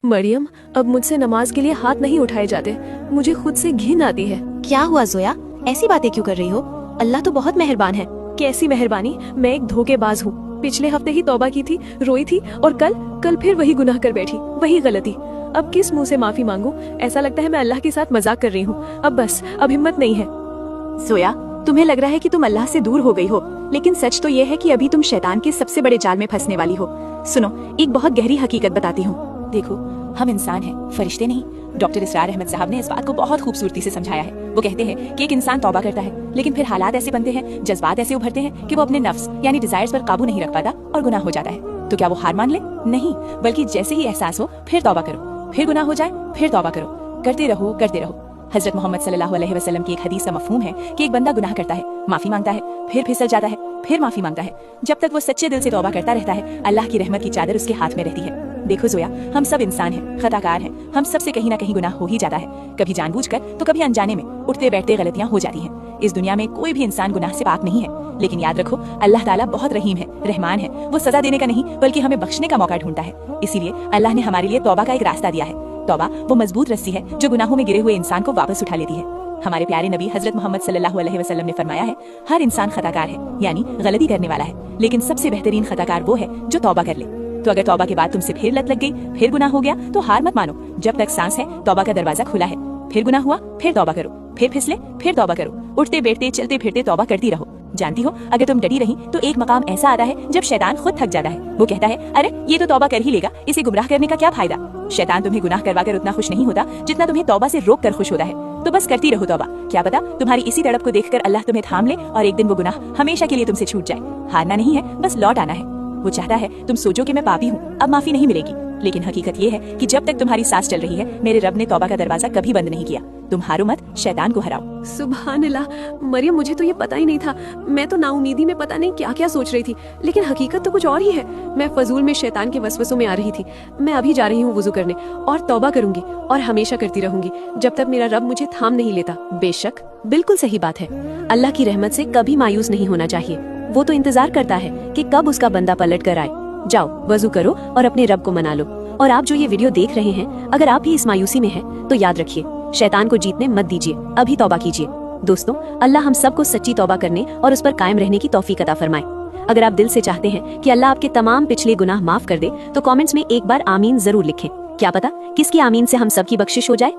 मरियम, अब मुझसे नमाज के लिए हाथ नहीं उठाए जाते। मुझे खुद से घिन आती है। क्या हुआ जोया, ऐसी बातें क्यों कर रही हो? अल्लाह तो बहुत मेहरबान है। कैसी मेहरबानी? मैं एक धोखेबाज हूँ। पिछले हफ्ते ही तौबा की थी, रोई थी, और कल फिर वही गुनाह कर बैठी, वही गलती। अब किस मुंह से माफी मांगू? ऐसा लगता है मैं अल्लाह के साथ मजाक कर रही हूँ। अब बस, अब हिम्मत नहीं है। जोया, तुम्हें लग रहा है कि तुम अल्लाह से दूर हो गई हो, लेकिन सच तो ये है कि अभी तुम शैतान के सबसे बड़े जाल में फंसने वाली हो। सुनो, एक बहुत गहरी हकीकत बताती हूँ। देखो, हम इंसान हैं, फरिश्ते नहीं। डॉक्टर इसरार अहमद साहब ने इस बात को बहुत खूबसूरती से समझाया है। वो कहते हैं कि एक इंसान तौबा करता है, लेकिन फिर हालात ऐसे बनते हैं, जज्बात ऐसे उभरते हैं कि वो अपने नफ्स यानी डिजायर्स पर काबू नहीं रख पाता और गुनाह हो जाता है। तो क्या वो हार मान ले? नहीं, बल्कि जैसे ही एहसास हो फिर तौबा करो, फिर गुनाह हो जाए फिर तौबा करो, करते रहो करते रहो। हजरत मोहम्मद सल्लल्लाहु अलैहि वसल्लम की एक हदीस का मफहूम है कि एक बंदा गुनाह करता है, माफी मांगता है, फिर फिसल जाता है, फिर माफी मांगता है। जब तक वो सच्चे दिल से तौबा करता रहता है, अल्लाह की रहमत की चादर उसके हाथ में रहती है। देखो जोया, हम सब इंसान हैं, खताकार हैं। हम सब से कहीं ना कहीं गुनाह हो ही जाता है, कभी जानबूझकर तो कभी अनजाने में। उठते बैठते गलतियां हो जाती हैं। इस दुनिया में कोई भी इंसान गुनाह से पाक नहीं है, लेकिन याद रखो, अल्लाह ताला बहुत रहीम है, रहमान है। वो सजा देने का नहीं बल्कि हमें बख्शने का मौका ढूंढता है। इसीलिए अल्लाह ने हमारे लिए तौबा का एक रास्ता दिया है। तौबा वो मजबूत रस्सी है जो गुनाहों में गिरे हुए इंसान को वापस उठा लेती है। हमारे प्यारे नबी हजरत मोहम्मद सल्लल्लाहु अलैहि वसल्लम ने फरमाया है, हर इंसान खताकार है, यानी गलती करने वाला है, लेकिन सबसे बेहतरीन खताकार वो है जो तौबा कर ले। तो अगर तौबा के बाद तुमसे फिर लत लग गई, फिर गुनाह हो गया, तो हार मत मानो। जब तक सांस है, तौबा का दरवाजा खुला है। फिर गुनाह हुआ, फिर तौबा करो, फिर फिसले, फिर तौबा करो। उठते बैठते चलते फिरते तौबा करती रहो। जानती हो, अगर तुम डटी रही तो एक मकाम ऐसा आता है जब शैतान खुद थक जाता है। वो कहता है, अरे ये तो तौबा कर ही लेगा, इसे गुमराह करने का क्या फायदा। शैतान तुम्हें गुनाह करवाकर उतना खुश नहीं होता जितना तुम्हें तौबा से रोक कर खुश होता है। तो बस करती रहो तौबा। क्या पता तुम्हारी इसी तड़प को देखकर अल्लाह तुम्हें थाम ले और एक दिन वो गुनाह हमेशा के लिए तुमसे छूट जाए। हारना नहीं है, बस लौट आना है। वो चाहता है तुम सोचो कि मैं पापी हूँ, अब माफी नहीं मिलेगी, लेकिन हकीकत ये है कि जब तक तुम्हारी सांस चल रही है, मेरे रब ने तौबा का दरवाजा कभी बंद नहीं किया। तुम हारो मत, शैतान को हराओ। सुभान अल्लाह। मरियम, मुझे तो ये पता ही नहीं था। मैं तो नाउमीदी में पता नहीं क्या क्या सोच रही थी, लेकिन हकीकत तो कुछ और ही है। मैं फजूल में शैतान के वसवसों में आ रही थी। मैं अभी जा रही हूँ वुजू करने, और तौबा करूंगी, और हमेशा करती रहूंगी जब तक मेरा रब मुझे थाम नहीं लेता। बेशक, बिल्कुल सही बात है। अल्लाह की रहमत से कभी मायूस नहीं होना चाहिए। वो तो इंतजार करता है कि कब उसका बंदा पलट कर आए। जाओ, वजू करो और अपने रब को मना लो। और आप जो ये वीडियो देख रहे हैं, अगर आप भी इस मायूसी में हैं, तो याद रखिए, शैतान को जीतने मत दीजिए, अभी तौबा कीजिए। दोस्तों, अल्लाह हम सबको सच्ची तौबा करने और उस पर कायम रहने की तौफीक अता फरमाए। अगर आप दिल से चाहते हैं कि अल्लाह आपके तमाम पिछले गुनाह माफ कर दे, तो कमेंट्स में एक बार आमीन जरूर लिखें। क्या पता किसकी आमीन से हम सबकी बख्शिश हो जाए।